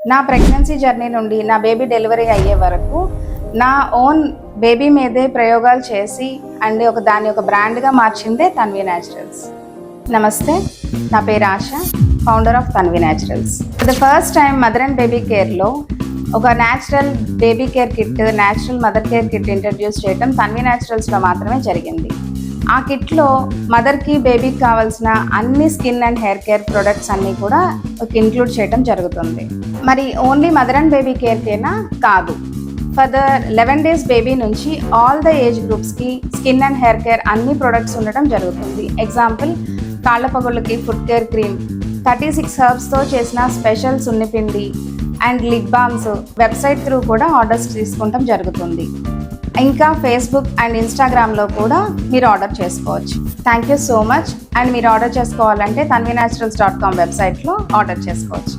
నా pregnancy journey నుండి నా బేబీ డెలివరీ అయ్యే వరకు నా ఓన్ బేబీ మీదే ప్రయోగాలు చేసి అండ్ దాన్ని ఒక బ్రాండ్గా మార్చిందే తన్వి న్యాచురల్స్. నమస్తే, నా పేరు Asha, founder of Tanvi naturals. For the first time mother and baby కేర్లో ఒక natural baby care kit, natural mother care kit introduce చేయడం తన్వి న్యాచురల్స్లో మాత్రమే జరిగింది. ఆ కిట్లో మదర్కి బేబీకి కావాల్సిన అన్ని skin and hair care products అన్నీ కూడా ఇంక్లూడ్ చేయడం జరుగుతుంది. మరి ఓన్లీ మదర్ అండ్ బేబీ కేర్కేనా? కాదు. ఫర్ ద 11 days బేబీ నుంచి ఆల్ ద ఏజ్ గ్రూప్స్కి స్కిన్ అండ్ హెయిర్ కేర్ అన్ని ప్రొడక్ట్స్ ఉండటం జరుగుతుంది. ఎగ్జాంపుల్, కాళ్ళ పగుళ్ళకి ఫుడ్ కేర్ క్రీమ్, 36 herbsతో చేసిన స్పెషల్ సున్నిపిండి and lip balms website through కూడా ఆర్డర్స్ తీసుకుంటాం జరుగుతుంది. ఇంకా ఫేస్బుక్ అండ్ ఇన్స్టాగ్రామ్లో కూడా మీరు ఆర్డర్ చేసుకోవచ్చు. Thank you so much. And మీరు ఆర్డర్ చేసుకోవాలంటే tanvinaturals.com వెబ్సైట్లో ఆర్డర్ చేసుకోవచ్చు.